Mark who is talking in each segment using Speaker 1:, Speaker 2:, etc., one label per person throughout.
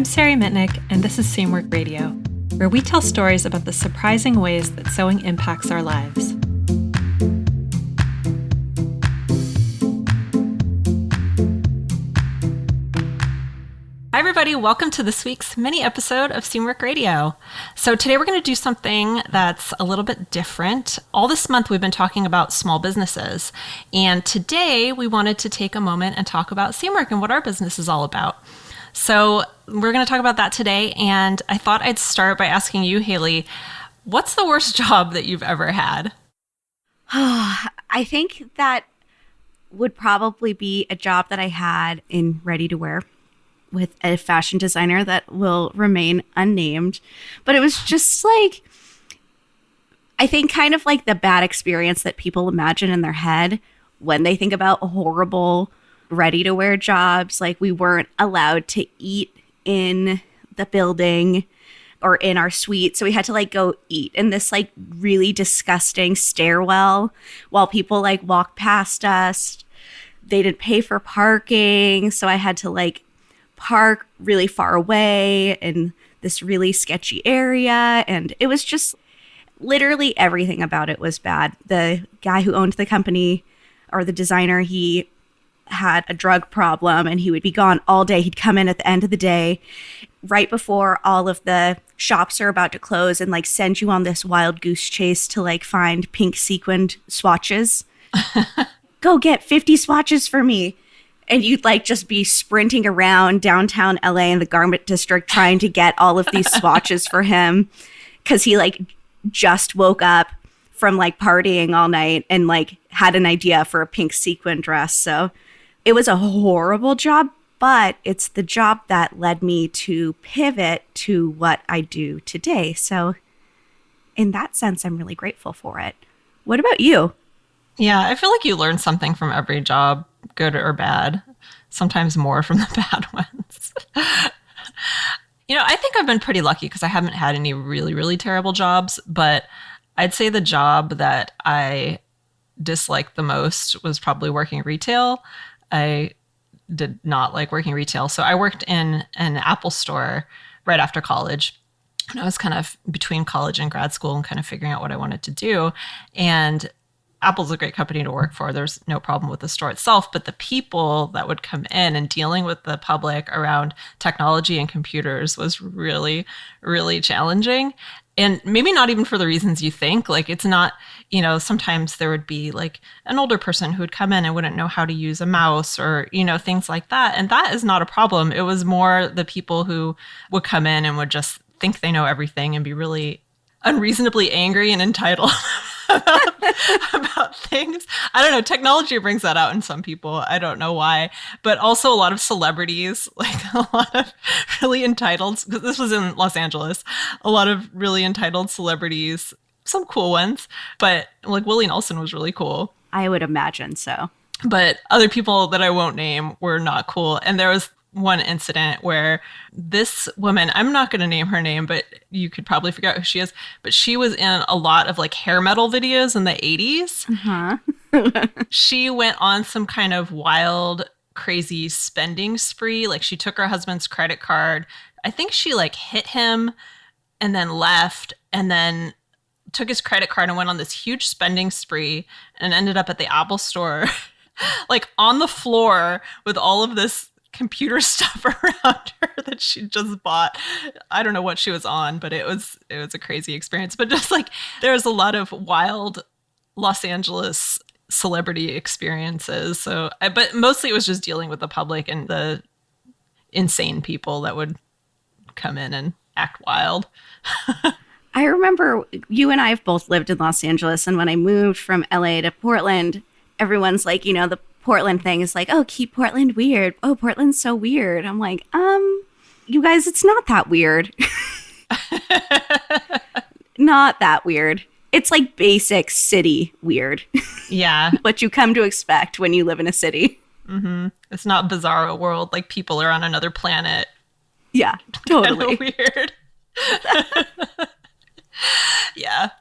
Speaker 1: I'm Sarai and this is Seamwork Radio, where we tell stories about the surprising ways that sewing impacts our lives. Hi everybody, welcome to this week's mini episode of Seamwork Radio. So today we're going to do something that's a little bit different. All this month we've been talking about small businesses, and today we wanted to take a moment and talk about Seamwork and what our business is all about. So we're going to talk about that today, and I thought I'd start by asking you, Haley, what's the worst job that you've ever had?
Speaker 2: I think that would probably be a job that I had in ready-to-wear with a fashion designer that will remain unnamed. But it was just like, I think kind of like the bad experience that people imagine in their head when they think about horrible ready-to-wear jobs. Like, we weren't allowed to eat in the building or in our suite, so we had to like go eat in this like really disgusting stairwell while people like walk past us. They didn't pay for parking, so I had to like park really far away in this really sketchy area, and it was just literally everything about it was bad. The guy who owned the company, or the designer, he had a drug problem and he would be gone all day. He'd come in at the end of the day right before all of the shops are about to close and like send you on this wild goose chase to like find pink sequined swatches. Go get 50 swatches for me. And you'd like just be sprinting around downtown LA in the garment district trying to get all of these swatches for him, because he like just woke up from like partying all night and like had an idea for a pink sequin dress. So it was a horrible job, but it's the job that led me to pivot to what I do today. So in that sense, I'm really grateful for it. What about you?
Speaker 1: Yeah, I feel like you learn something from every job, good or bad, sometimes more from the bad ones. I think I've been pretty lucky because I haven't had any really, really terrible jobs, but I'd say the job that I disliked the most was probably working retail. I did not like working retail. So I worked in an Apple store right after college. And I was kind of between college and grad school and kind of figuring out what I wanted to do. And Apple's a great company to work for. There's no problem with the store itself, but the people that would come in and dealing with the public around technology and computers was really, really challenging. And maybe not even for the reasons you think. Like, it's not, sometimes there would be like an older person who would come in and wouldn't know how to use a mouse or, things like that. And that is not a problem. It was more the people who would come in and would just think they know everything and be really unreasonably angry and entitled about things. I don't know. Technology brings that out in some people. I don't know why. But also a lot of celebrities, like a lot of really entitled, because this was in Los Angeles, a lot of really entitled celebrities, some cool ones, but like Willie Nelson was really cool.
Speaker 2: I would imagine so.
Speaker 1: But other people that I won't name were not cool. And there was one incident where this woman, I'm not going to name her name, but you could probably figure out who she is, but she was in a lot of like hair metal videos in the 80s.
Speaker 2: Uh-huh.
Speaker 1: She went on some kind of wild, crazy spending spree. Like, she took her husband's credit card. I think she like hit him and then left, and then took his credit card and went on this huge spending spree and ended up at the Apple store, like on the floor with all of this computer stuff around her that she just bought. I don't know what she was on, but it was a crazy experience. But just like, there's a lot of wild Los Angeles celebrity experiences. So, but mostly it was just dealing with the public and the insane people that would come in and act wild.
Speaker 2: I remember you and I have both lived in Los Angeles, and when I moved from LA to Portland, everyone's like, the Portland thing is like, oh, keep Portland weird. Oh, Portland's so weird. I'm like, you guys, it's not that weird. Not that weird. It's like basic city weird.
Speaker 1: Yeah.
Speaker 2: What you come to expect when you live in a city.
Speaker 1: Mm-hmm. It's not bizarro world. Like, people are on another planet.
Speaker 2: Yeah, totally.
Speaker 1: Weird. Yeah.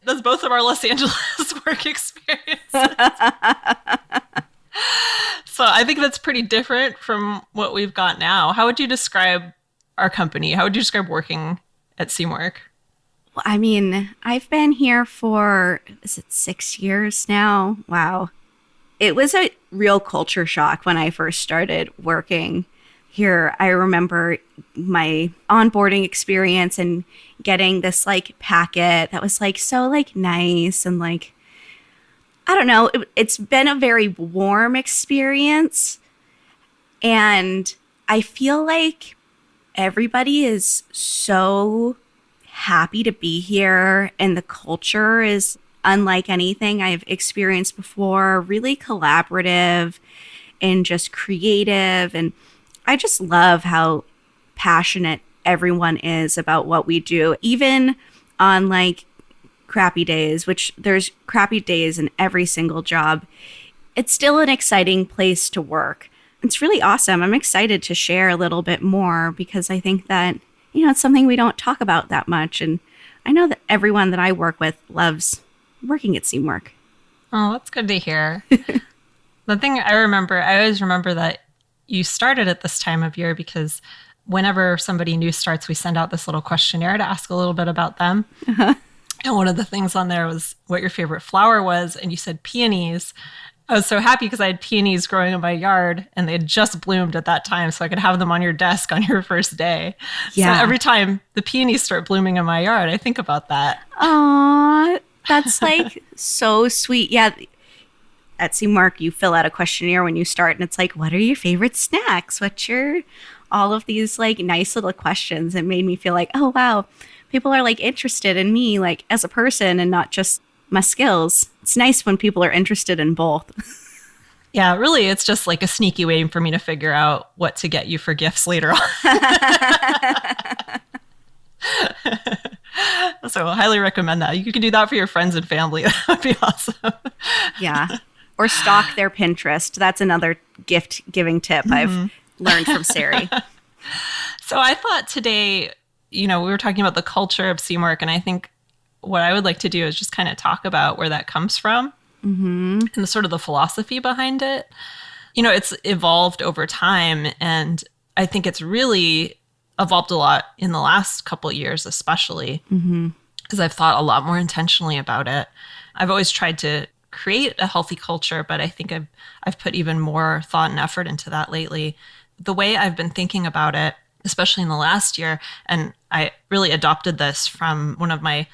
Speaker 1: That's both of our Los Angeles work experiences. So I think that's pretty different from what we've got now. How would you describe our company? How would you describe working at Seamwork?
Speaker 2: Well, I mean, I've been here for, is it 6 years now? Wow. It was a real culture shock when I first started working here. I remember my onboarding experience and getting this like packet that was like so like nice and like, I don't know, it's been a very warm experience. And I feel like everybody is so happy to be here, and the culture is unlike anything I've experienced before, really collaborative and just creative. And I just love how passionate everyone is about what we do, even on like crappy days, which there's crappy days in every single job. It's still an exciting place to work. It's really awesome. I'm excited to share a little bit more because I think that, it's something we don't talk about that much. And I know that everyone that I work with loves working at Seamwork.
Speaker 1: Oh, that's good to hear. The thing I always remember that you started at this time of year because whenever somebody new starts, we send out this little questionnaire to ask a little bit about them. Uh-huh. And one of the things on there was what your favorite flower was. And you said peonies. I was so happy because I had peonies growing in my yard and they had just bloomed at that time. So I could have them on your desk on your first day. Yeah. So every time the peonies start blooming in my yard, I think about that.
Speaker 2: Aw, that's like so sweet. Yeah. At Seamwork, you fill out a questionnaire when you start and it's like, what are your favorite snacks? All of these like nice little questions. It made me feel like, oh, wow, people are like interested in me like as a person and not just my skills. It's nice when people are interested in both.
Speaker 1: Yeah, really, it's just like a sneaky way for me to figure out what to get you for gifts later on. So I highly recommend that. You can do that for your friends and family. That would be awesome.
Speaker 2: Yeah. Or stalk their Pinterest. That's another gift giving tip I've learned from Sarai.
Speaker 1: So I thought today, we were talking about the culture of Seamwork, and I think what I would like to do is just kind of talk about where that comes from and the sort of the philosophy behind it. It's evolved over time, and I think it's really evolved a lot in the last couple of years, especially because I've thought a lot more intentionally about it. I've always tried to create a healthy culture, but I think I've put even more thought and effort into that lately. The way I've been thinking about it, especially in the last year, and I really adopted this from one of my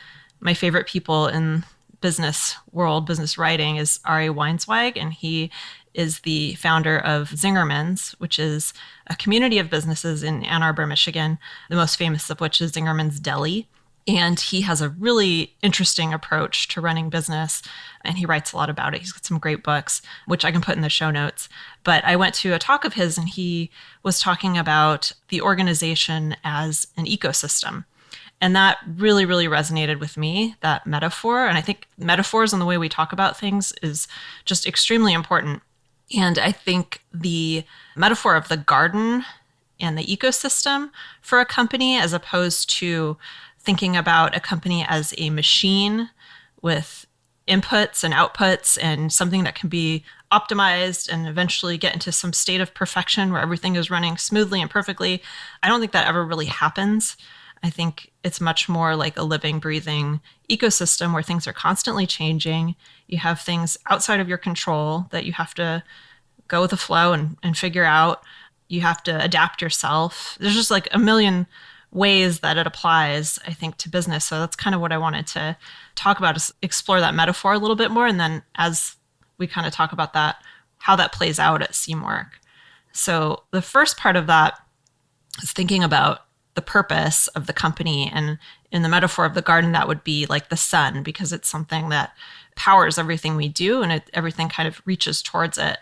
Speaker 1: favorite people in business world, business writing, is Ari Weinzweig, and he is the founder of Zingerman's, which is a community of businesses in Ann Arbor, Michigan, the most famous of which is Zingerman's Deli. And he has a really interesting approach to running business, and he writes a lot about it. He's got some great books, which I can put in the show notes. But I went to a talk of his, and he was talking about the organization as an ecosystem. And that really, really resonated with me, that metaphor. And I think metaphors and the way we talk about things is just extremely important. And I think the metaphor of the garden and the ecosystem for a company, as opposed to thinking about a company as a machine with inputs and outputs and something that can be optimized and eventually get into some state of perfection where everything is running smoothly and perfectly. I don't think that ever really happens. I think it's much more like a living, breathing ecosystem where things are constantly changing. You have things outside of your control that you have to go with the flow and figure out. You have to adapt yourself. There's just like a million ways that it applies, I think, to business. So that's kind of what I wanted to talk about, is explore that metaphor a little bit more. And then as we kind of talk about that, how that plays out at Seamwork. So the first part of that is thinking about the purpose of the company. And in the metaphor of the garden, that would be like the sun, because it's something that powers everything we do, and everything kind of reaches towards it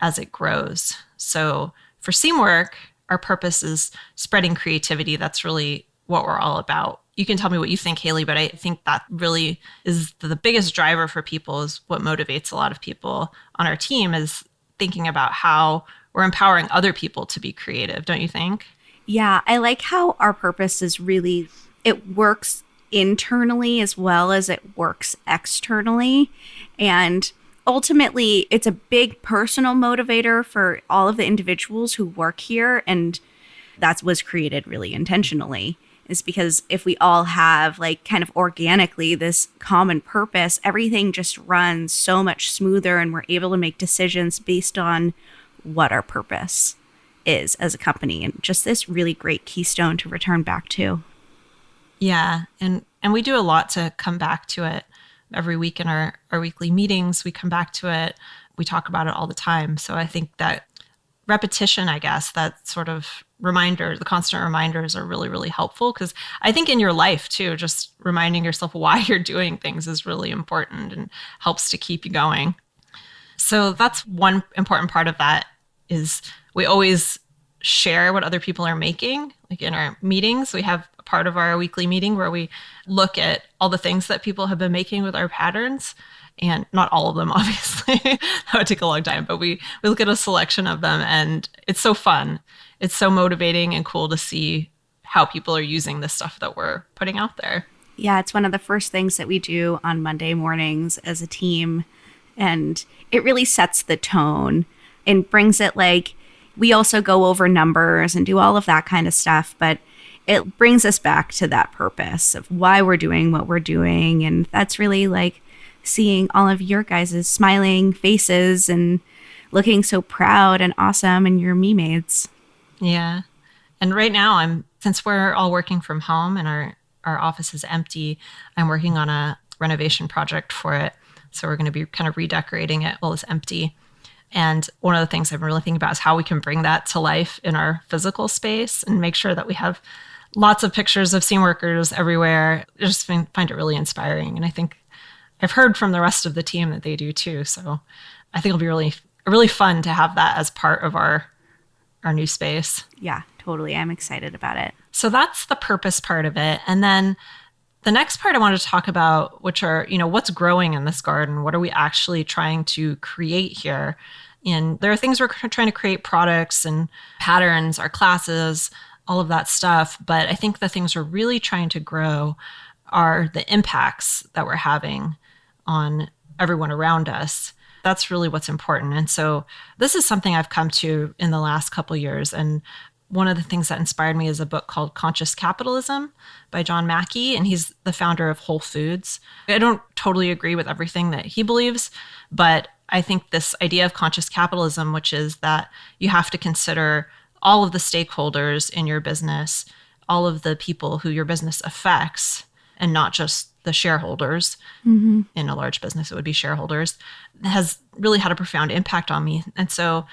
Speaker 1: as it grows. So for Seamwork, our purpose is spreading creativity. That's really what we're all about. You can tell me what you think, Haley, but I think that really is the biggest driver for people, is what motivates a lot of people on our team, is thinking about how we're empowering other people to be creative, don't you think?
Speaker 2: Yeah, I like how our purpose is really, it works internally as well as it works externally. And ultimately, it's a big personal motivator for all of the individuals who work here. And that was created really intentionally, is because if we all have like kind of organically this common purpose, everything just runs so much smoother and we're able to make decisions based on what our purpose is as a company, and just this really great keystone to return back to.
Speaker 1: Yeah. And we do a lot to come back to it every week in our weekly meetings. We come back to it. We talk about it all the time. So I think that repetition, I guess, that sort of reminder, the constant reminders are really, really helpful, because I think in your life too, just reminding yourself why you're doing things is really important and helps to keep you going. So that's one important part of that, is we always share what other people are making. Like in our meetings, we have a part of our weekly meeting where we look at all the things that people have been making with our patterns. And not all of them, obviously. That would take a long time, but we look at a selection of them, and it's so fun. It's so motivating and cool to see how people are using the stuff that we're putting out there.
Speaker 2: Yeah, it's one of the first things that we do on Monday mornings as a team. And it really sets the tone and brings it, like, we also go over numbers and do all of that kind of stuff, but it brings us back to that purpose of why we're doing what we're doing. And that's really like seeing all of your guys' smiling faces and looking so proud and awesome and your me-mates.
Speaker 1: Yeah. And right now, since we're all working from home and our office is empty, I'm working on a renovation project for it. So we're going to be kind of redecorating it while it's empty. And one of the things I'm really thinking about is how we can bring that to life in our physical space and make sure that we have lots of pictures of Seamworkers everywhere. I just find it really inspiring. And I think I've heard from the rest of the team that they do too. So I think it'll be really fun to have that as part of our new space.
Speaker 2: Yeah, totally. I'm excited about it.
Speaker 1: So that's the purpose part of it. And then the next part I wanted to talk about, which are, what's growing in this garden? What are we actually trying to create here? And there are things we're trying to create, products and patterns, our classes, all of that stuff. But I think the things we're really trying to grow are the impacts that we're having on everyone around us. That's really what's important. And so this is something I've come to in the last couple of years. And one of the things that inspired me is a book called Conscious Capitalism by John Mackey, and he's the founder of Whole Foods. I don't totally agree with everything that he believes, but I think this idea of conscious capitalism, which is that you have to consider all of the stakeholders in your business, all of the people who your business affects, and not just the shareholders. Mm-hmm. In a large business, it would be shareholders, has really had a profound impact on me. And so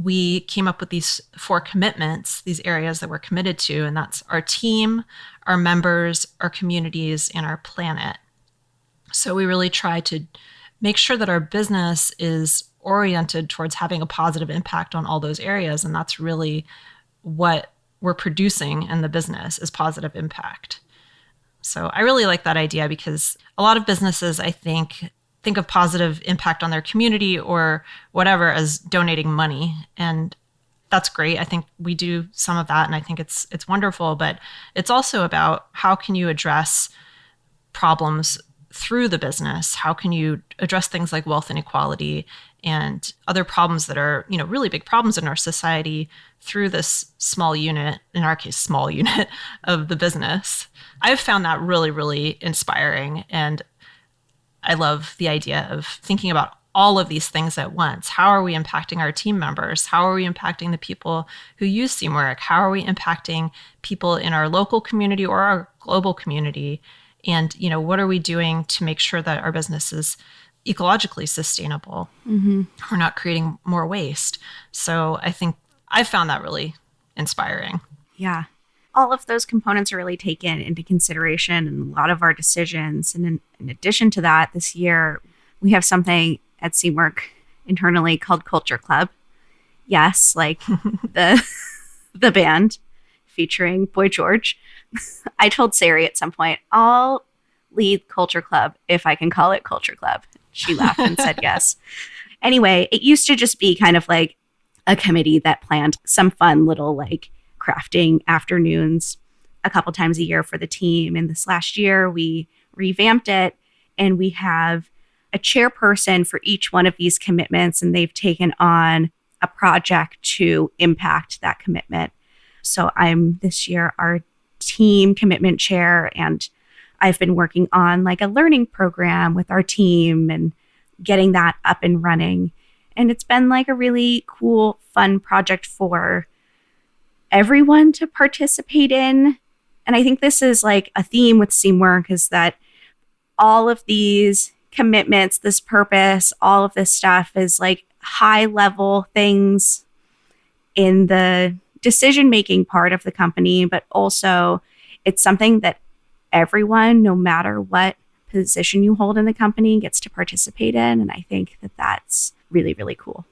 Speaker 1: we came up with these 4 commitments, these areas that we're committed to, and that's our team, our members, our communities, and our planet. So we really try to make sure that our business is oriented towards having a positive impact on all those areas. And that's really what we're producing in the business, is positive impact. So I really like that idea, because a lot of businesses, I think of positive impact on their community or whatever as donating money. And that's great. I think we do some of that, and I think it's wonderful. But it's also about how can you address problems through the business? How can you address things like wealth inequality and other problems that are, really big problems in our society through this small unit, in our case, small unit of the business? I've found that really, really inspiring. And I love the idea of thinking about all of these things at once. How are we impacting our team members? How are we impacting the people who use Seamwork? How are we impacting people in our local community or our global community? And, what are we doing to make sure that our business is ecologically sustainable? Mm-hmm. We're not creating more waste. So I think I've found that really inspiring.
Speaker 2: Yeah. All of those components are really taken into consideration in a lot of our decisions. And in addition to that, this year, we have something at Seamwork internally called Culture Club. Yes, like the band featuring Boy George. I told Sarai at some point, I'll lead Culture Club if I can call it Culture Club. She laughed and said yes. Anyway, it used to just be kind of like a committee that planned some fun little like crafting afternoons a couple times a year for the team. And this last year, we revamped it, and we have a chairperson for each one of these commitments, and they've taken on a project to impact that commitment. So I'm this year our team commitment chair, and I've been working on like a learning program with our team and getting that up and running. And it's been like a really cool, fun project for everyone to participate in. And I think this is like a theme with Seamwork, is that all of these commitments, this purpose, all of this stuff is like high level things in the decision making part of the company, but also it's something that everyone, no matter what position you hold in the company, gets to participate in. And I think that that's really, really cool.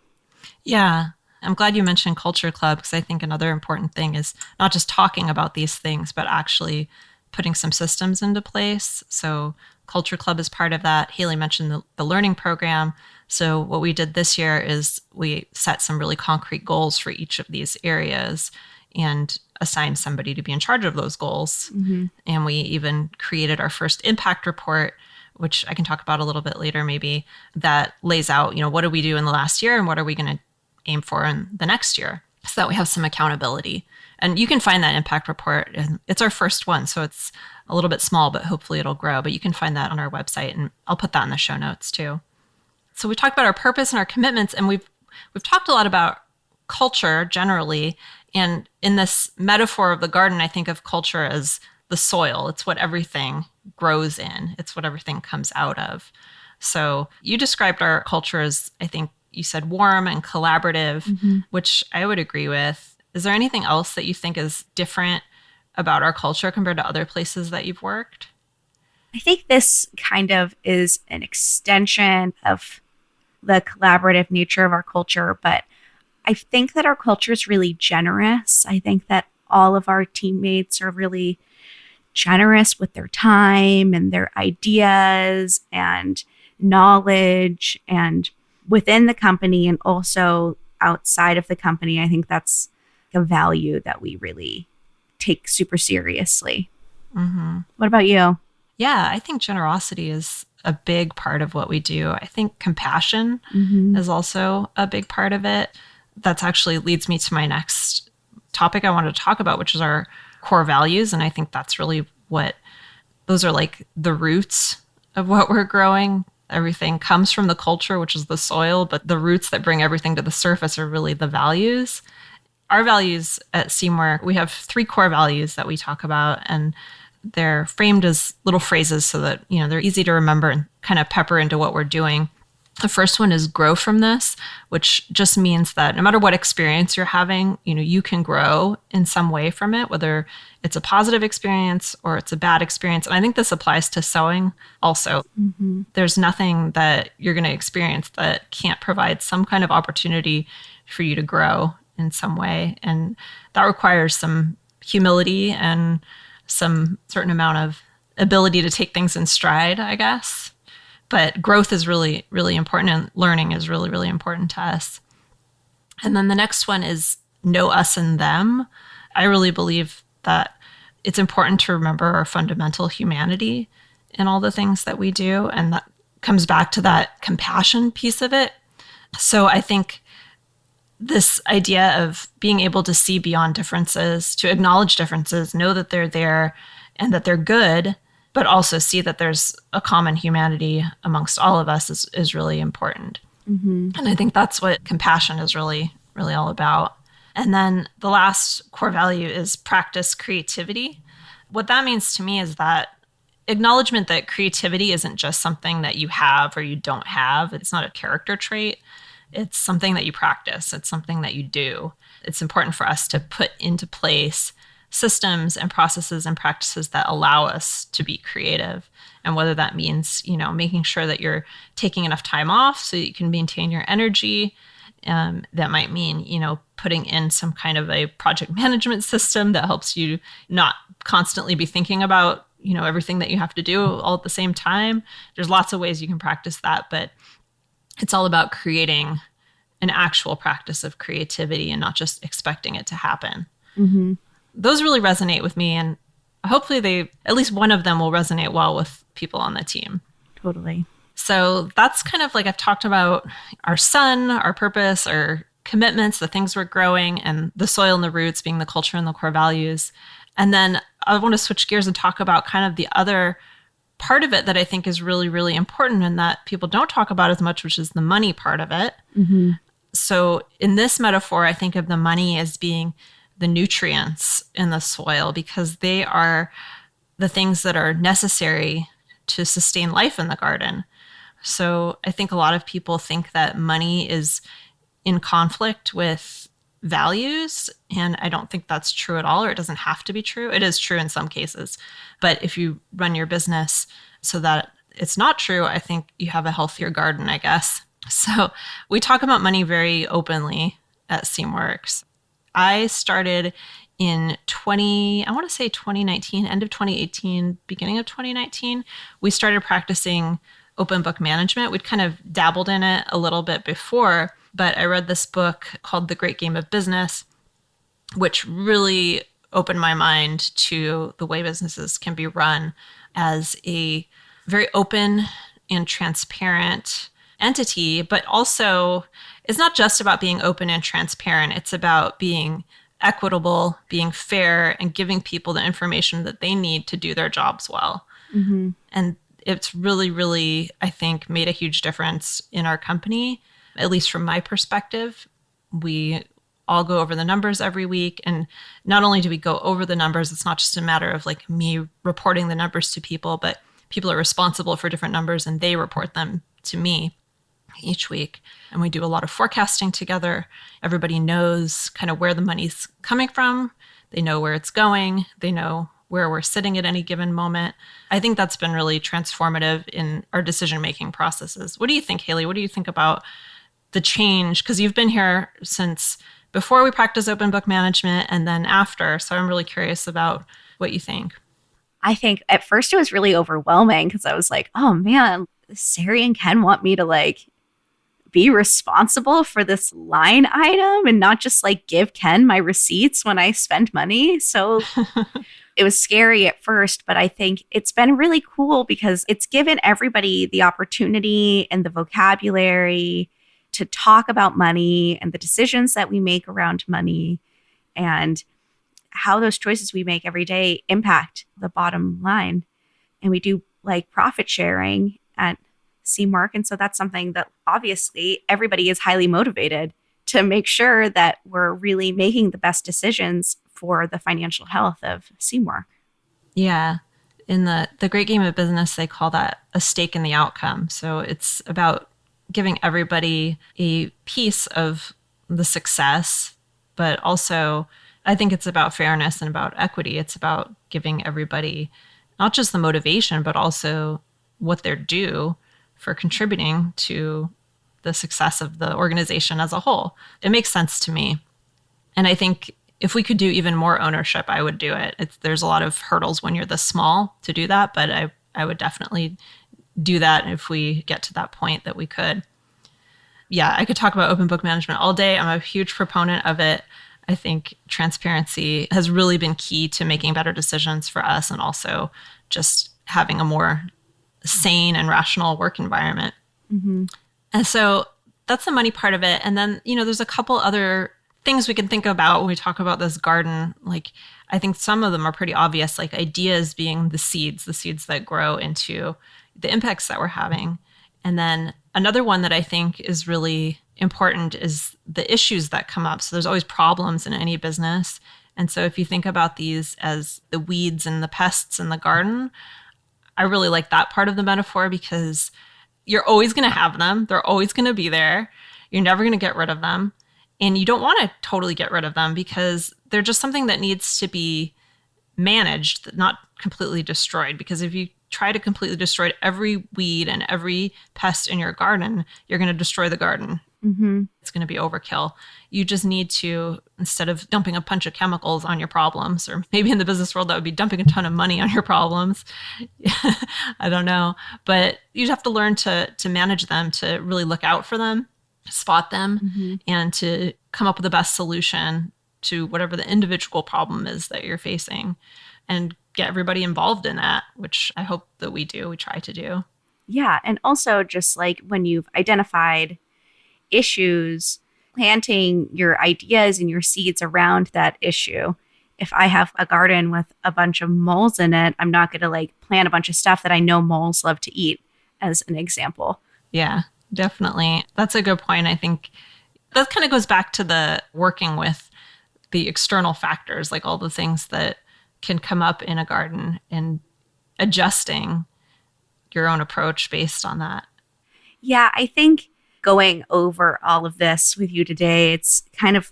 Speaker 1: Yeah. I'm glad you mentioned Culture Club, because I think another important thing is not just talking about these things, but actually putting some systems into place. So Culture Club is part of that. Haley mentioned the learning program. So what we did this year is we set some really concrete goals for each of these areas and assigned somebody to be in charge of those goals. Mm-hmm. And we even created our first impact report, which I can talk about a little bit later maybe, that lays out, what did we do in the last year and what are we going to aim for in the next year, so that we have some accountability. And you can find that impact report. And it's our first one, so it's a little bit small, but hopefully it'll grow. But you can find that on our website, and I'll put that in the show notes too. So we talked about our purpose and our commitments, and we've talked a lot about culture generally. And in this metaphor of the garden, I think of culture as the soil. It's what everything grows in. It's what everything comes out of. So you described our culture as, I think you said, warm and collaborative, mm-hmm. which I would agree with. Is there anything else that you think is different about our culture compared to other places that you've worked?
Speaker 2: I think this kind of is an extension of the collaborative nature of our culture, but I think that our culture is really generous. I think that all of our teammates are really generous with their time and their ideas and knowledge, and within the company and also outside of the company. I think that's a value that we really take super seriously. Mm-hmm. What about you?
Speaker 1: Yeah, I think generosity is a big part of what we do. I think compassion mm-hmm. is also a big part of it. That's actually leads me to my next topic I wanted to talk about, which is our core values. And I think that's really those are like the roots of what we're growing. Everything comes from the culture, which is the soil, but the roots that bring everything to the surface are really the values. Our values at Seamwork, we have 3 core values that we talk about, and they're framed as little phrases so that, they're easy to remember and kind of pepper into what we're doing. The first one is grow from this, which just means that no matter what experience you're having, you can grow in some way from it, whether it's a positive experience or it's a bad experience. And I think this applies to sewing also. Mm-hmm. There's nothing that you're going to experience that can't provide some kind of opportunity for you to grow in some way. And that requires some humility and some certain amount of ability to take things in stride, I guess. But growth is really, really important, and learning is really, really important to us. And then the next one is know us and them. I really believe that it's important to remember our fundamental humanity in all the things that we do. And that comes back to that compassion piece of it. So I think this idea of being able to see beyond differences, to acknowledge differences, know that they're there and that they're good, but also see that there's a common humanity amongst all of us is really important. Mm-hmm. And I think that's what compassion is really, really all about. And then the last core value is practice creativity. What that means to me is that acknowledgement that creativity isn't just something that you have or you don't have. It's not a character trait. It's something that you practice. It's something that you do. It's important for us to put into place systems and processes and practices that allow us to be creative. And whether that means, making sure that you're taking enough time off so that you can maintain your energy. That might mean, putting in some kind of a project management system that helps you not constantly be thinking about, everything that you have to do all at the same time. There's lots of ways you can practice that, but it's all about creating an actual practice of creativity and not just expecting it to happen. Mm-hmm. Those really resonate with me, and hopefully at least one of them will resonate well with people on the team.
Speaker 2: Totally.
Speaker 1: So that's kind of like I've talked about our sun, our purpose, our commitments, the things we're growing, and the soil and the roots being the culture and the core values. And then I want to switch gears and talk about kind of the other part of it that I think is really, really important and that people don't talk about as much, which is the money part of it.
Speaker 2: Mm-hmm.
Speaker 1: So in this metaphor, I think of the money as being the nutrients in the soil because they are the things that are necessary to sustain life in the garden. So I think a lot of people think that money is in conflict with values, and I don't think that's true at all, or it doesn't have to be true. It is true in some cases. But if you run your business so that it's not true, I think you have a healthier garden, I guess. So we talk about money very openly at Seamworks. I started in I want to say 2019, end of 2018, beginning of 2019. We started practicing open book management. We'd kind of dabbled in it a little bit before, but I read this book called The Great Game of Business, which really opened my mind to the way businesses can be run as a very open and transparent entity, but also it's not just about being open and transparent. It's about being equitable, being fair, and giving people the information that they need to do their jobs well.
Speaker 2: Mm-hmm.
Speaker 1: And it's really, really, I think, made a huge difference in our company, at least from my perspective. We all go over the numbers every week. And not only do we go over the numbers, it's not just a matter of like me reporting the numbers to people, but people are responsible for different numbers and they report them to me each week. And we do a lot of forecasting together. Everybody knows kind of where the money's coming from. They know where it's going. They know where we're sitting at any given moment. I think that's been really transformative in our decision-making processes. What do you think, Haley? What do you think about the change? Because you've been here since before we practice open book management and then after. So I'm really curious about what you think.
Speaker 2: I think at first it was really overwhelming because I was like, oh man, Sarai and Ken want me to like be responsible for this line item and not just like give Ken my receipts when I spend money. So it was scary at first, but I think it's been really cool because it's given everybody the opportunity and the vocabulary to talk about money and the decisions that we make around money and how those choices we make every day impact the bottom line. And we do like profit sharing at Seamwork. And so that's something that obviously everybody is highly motivated to make sure that we're really making the best decisions for the financial health of Seamwork.
Speaker 1: Yeah. In the Great Game of Business, they call that a stake in the outcome. So it's about giving everybody a piece of the success, but also I think it's about fairness and about equity. It's about giving everybody not just the motivation, but also what they're due for contributing to the success of the organization as a whole. It makes sense to me. And I think if we could do even more ownership, I would do it. There's a lot of hurdles when you're this small to do that, but I would definitely do that if we get to that point that we could. Yeah, I could talk about open book management all day. I'm a huge proponent of it. I think transparency has really been key to making better decisions for us and also just having a more sane and rational work environment.
Speaker 2: Mm-hmm.
Speaker 1: And so that's the money part of it. And then, there's a couple other things we can think about when we talk about this garden. Like, I think some of them are pretty obvious, like ideas being the seeds that grow into the impacts that we're having. And then another one that I think is really important is the issues that come up. So there's always problems in any business. And so if you think about these as the weeds and the pests in the garden, I really like that part of the metaphor because you're always going to have them. They're always going to be there. You're never going to get rid of them. And you don't want to totally get rid of them because they're just something that needs to be managed, not completely destroyed. Because if you try to completely destroy every weed and every pest in your garden, you're going to destroy the garden.
Speaker 2: Mm-hmm.
Speaker 1: It's going to be overkill. You just need to, instead of dumping a bunch of chemicals on your problems, or maybe in the business world, that would be dumping a ton of money on your problems. I don't know. But you have to learn to manage them, to really look out for them, spot them,
Speaker 2: Mm-hmm.
Speaker 1: and to come up with the best solution to whatever the individual problem is that you're facing and get everybody involved in that, which I hope that we do. We try to do.
Speaker 2: Yeah. And also just like when you've identified issues, planting your ideas and your seeds around that issue. If I have a garden with a bunch of moles in it, I'm not going to like plant a bunch of stuff that I know moles love to eat, as an example.
Speaker 1: Yeah, definitely. That's a good point. I think that kind of goes back to the working with the external factors, like all the things that can come up in a garden and adjusting your own approach based on that.
Speaker 2: Yeah, I think going over all of this with you today, it's kind of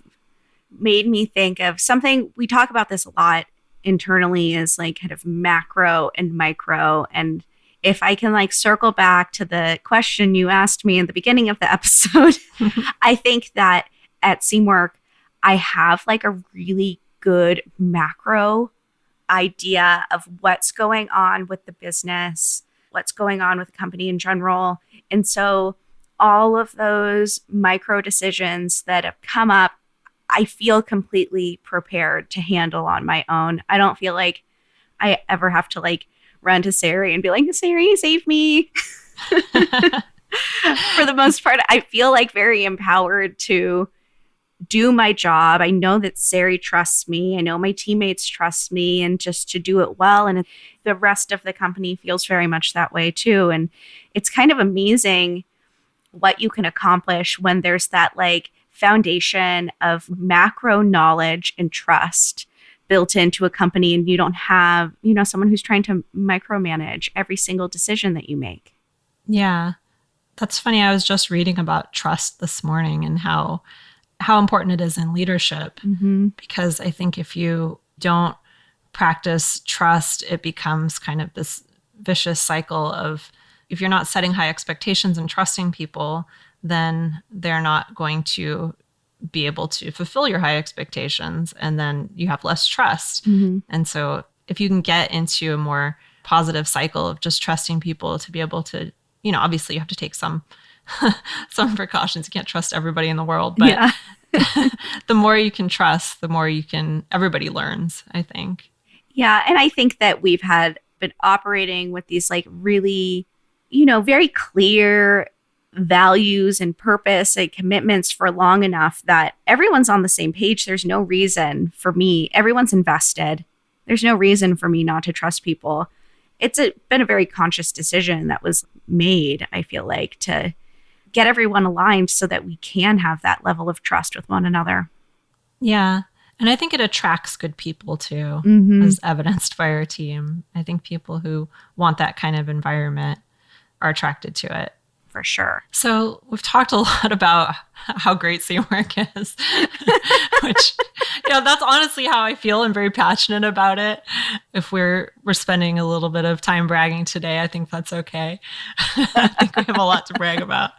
Speaker 2: made me think of something we talk about this a lot internally is like kind of macro and micro. And if I can like circle back to the question you asked me in the beginning of the episode, I think that at Seamwork, I have like a really good macro idea of what's going on with the business, what's going on with the company in general. And so all of those micro decisions that have come up, I feel completely prepared to handle on my own. I don't feel like I ever have to like run to Sarai and be like, Sarai, save me. For the most part, I feel like very empowered to do my job. I know that Sarai trusts me. I know my teammates trust me and just to do it well. And the rest of the company feels very much that way too. And it's kind of amazing what you can accomplish when there's that like foundation of macro knowledge and trust built into a company and you don't have, someone who's trying to micromanage every single decision that you make.
Speaker 1: Yeah. That's funny. I was just reading about trust this morning and how important it is in leadership. Mm-hmm. Because I think if you don't practice trust, it becomes kind of this vicious cycle of if you're not setting high expectations and trusting people, then they're not going to be able to fulfill your high expectations. And then you have less trust. Mm-hmm. And so if you can get into a more positive cycle of just trusting people to be able to, obviously you have to take some precautions. You can't trust everybody in the world, but yeah. The more you can trust, the more everybody learns, I think.
Speaker 2: Yeah. And I think that we've been operating with these like really, very clear values and purpose and commitments for long enough that everyone's on the same page. There's no reason for me. Everyone's invested. There's no reason for me not to trust people. It's been a very conscious decision that was made, I feel like, to get everyone aligned so that we can have that level of trust with one another.
Speaker 1: Yeah. And I think it attracts good people too, as evidenced by our team. I think people who want that kind of environment are attracted to it.
Speaker 2: For sure.
Speaker 1: So we've talked a lot about how great Seamwork is, which, that's honestly how I feel. I'm very passionate about it. If we're spending a little bit of time bragging today, I think that's okay. I think we have a lot to brag about.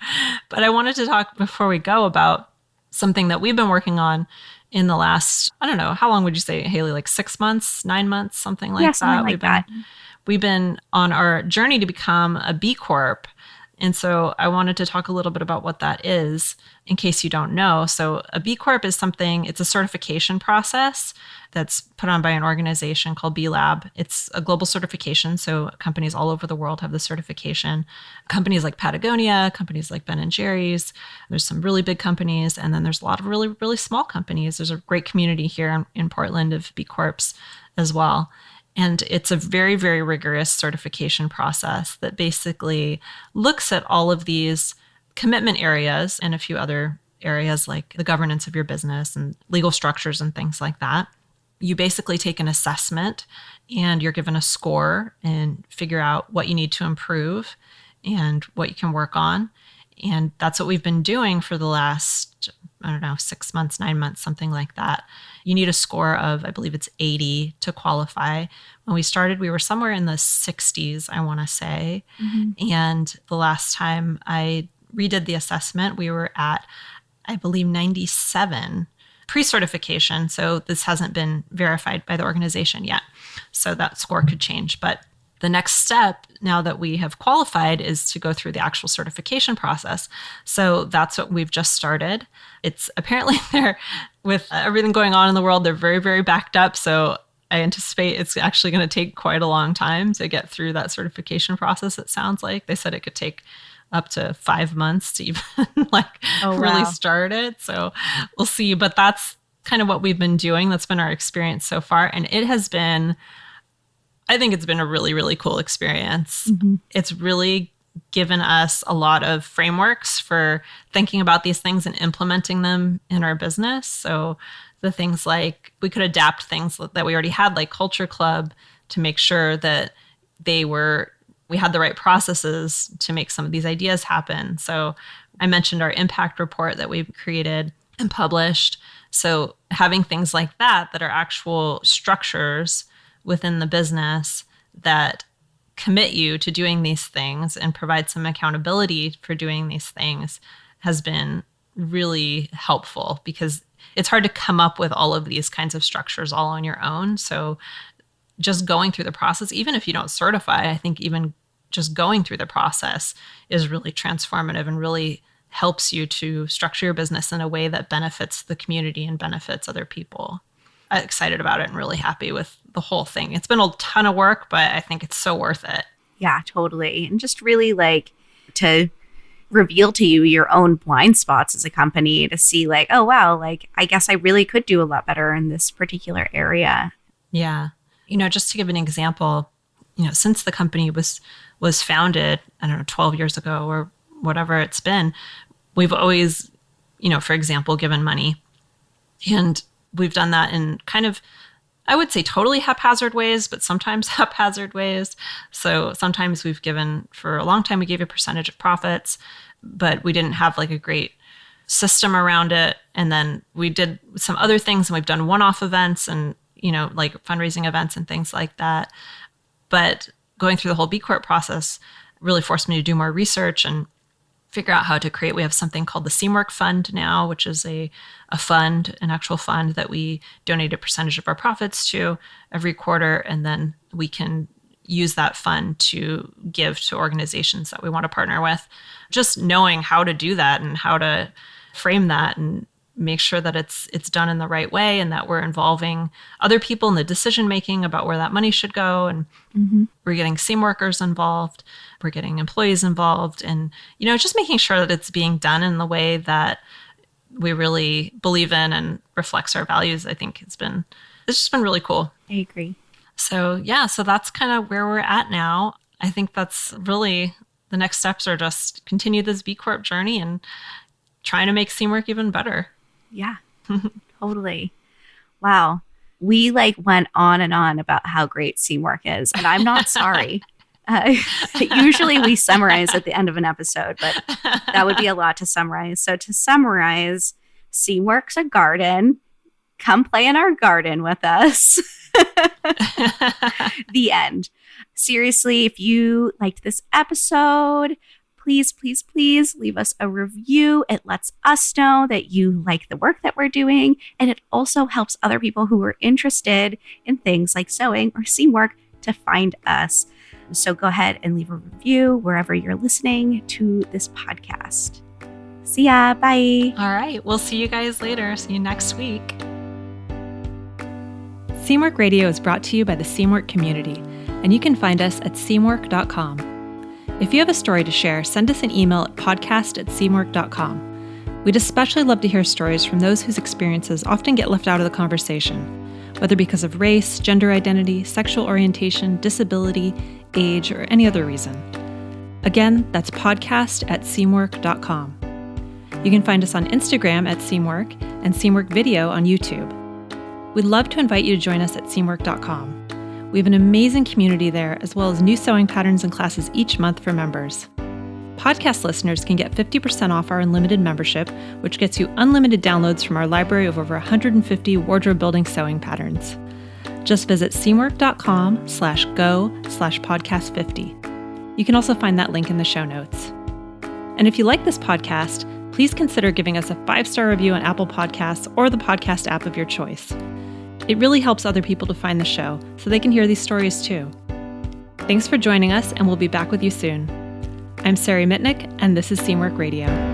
Speaker 1: But I wanted to talk before we go about something that we've been working on in the last, I don't know, how long would you say, Haley, like 6 months, 9 months, something like that?
Speaker 2: Something like that.
Speaker 1: We've been on our journey to become a B Corp. And so I wanted to talk a little bit about what that is in case you don't know. So a B Corp is it's a certification process that's put on by an organization called B Lab. It's a global certification. So companies all over the world have the certification. Companies like Patagonia, companies like Ben and Jerry's. There's some really big companies. And then there's a lot of really, really small companies. There's a great community here in Portland of B Corps as well. And it's a very, very rigorous certification process that basically looks at all of these commitment areas and a few other areas like the governance of your business and legal structures and things like that. You basically take an assessment and you're given a score and figure out what you need to improve and what you can work on. And that's what we've been doing for the last, 6 months, 9 months, something like that. You need a score of, I believe it's 80 to qualify. When we started, we were somewhere in the 60s, I want to say. Mm-hmm. And the last time I redid the assessment, we were at, I believe, 97 pre-certification. So this hasn't been verified by the organization yet. So that score could change. But the next step, now that we have qualified, is to go through the actual certification process. So that's what we've just started. It's apparently with everything going on in the world, they're very, very backed up. So I anticipate it's actually going to take quite a long time to get through that certification process, it sounds like. They said it could take up to 5 months to even
Speaker 2: Oh,
Speaker 1: really
Speaker 2: wow.
Speaker 1: start it. So we'll see. But that's kind of what we've been doing. That's been our experience so far. And it has been, I think it's been a really, really cool experience.
Speaker 2: Mm-hmm.
Speaker 1: It's really given us a lot of frameworks for thinking about these things and implementing them in our business. So the things like we could adapt things that we already had, like Culture Club, to make sure that we had the right processes to make some of these ideas happen. So I mentioned our impact report that we've created and published. So having things like that are actual structures within the business that commit you to doing these things and provide some accountability for doing these things has been really helpful, because it's hard to come up with all of these kinds of structures all on your own. So just going through the process, even if you don't certify, I think even just going through the process is really transformative and really helps you to structure your business in a way that benefits the community and benefits other people. I'm excited about it and really happy with the whole thing. It's been a ton of work, but I think it's so worth it.
Speaker 2: Yeah, totally. And just really to reveal to you your own blind spots as a company, to see oh, wow, I guess I really could do a lot better in this particular area.
Speaker 1: Yeah. Just to give an example, since the company was founded, I don't know, 12 years ago or whatever it's been, we've always, for example, given money. And we've done that in kind of, I would say totally haphazard ways, but sometimes haphazard ways. So sometimes we've given, for a long time, we gave a percentage of profits, but we didn't have a great system around it. And then we did some other things, and we've done one-off events and, fundraising events and things like that. But going through the whole B Corp process really forced me to do more research and figure out how to create. We have something called the Seamwork Fund now, which is an actual fund that we donate a percentage of our profits to every quarter. And then we can use that fund to give to organizations that we want to partner with. Just knowing how to do that and how to frame that and make sure that it's done in the right way, and that we're involving other people in the decision making about where that money should go. And we're getting Seamworkers involved, we're getting employees involved, and just making sure that it's being done in the way that we really believe in and reflects our values. I think it's just been really cool.
Speaker 2: I agree.
Speaker 1: So yeah, so that's kind of where we're at now. I think that's really the next steps are just continue this B Corp journey and trying to make Seamwork even better.
Speaker 2: Yeah, totally. Wow. We went on and on about how great Seamwork is, and I'm not sorry. Usually we summarize at the end of an episode, but that would be a lot to summarize. So to summarize, Seamwork's a garden. Come play in our garden with us. The end. Seriously, if you liked this episode, please, please, please leave us a review. It lets us know that you like the work that we're doing, and it also helps other people who are interested in things like sewing or Seamwork to find us. So go ahead and leave a review wherever you're listening to this podcast. See ya. Bye.
Speaker 1: All right. We'll see you guys later. See you next week.
Speaker 3: Seamwork Radio is brought to you by the Seamwork community, and you can find us at seamwork.com. If you have a story to share, send us an email at podcast@seamwork.com. We'd especially love to hear stories from those whose experiences often get left out of the conversation, whether because of race, gender identity, sexual orientation, disability, age, or any other reason. Again, that's podcast@seamwork.com. You can find us on Instagram at Seamwork and Seamwork Video on YouTube. We'd love to invite you to join us at seamwork.com. We have an amazing community there, as well as new sewing patterns and classes each month for members. Podcast listeners can get 50% off our unlimited membership, which gets you unlimited downloads from our library of over 150 wardrobe-building sewing patterns. Just visit seamwork.com/go/podcast50. You can also find that link in the show notes. And if you like this podcast, please consider giving us a 5-star review on Apple Podcasts or the podcast app of your choice. It really helps other people to find the show so they can hear these stories too. Thanks for joining us, and we'll be back with you soon. I'm Sarai Mitnick, and this is Seamwork Radio.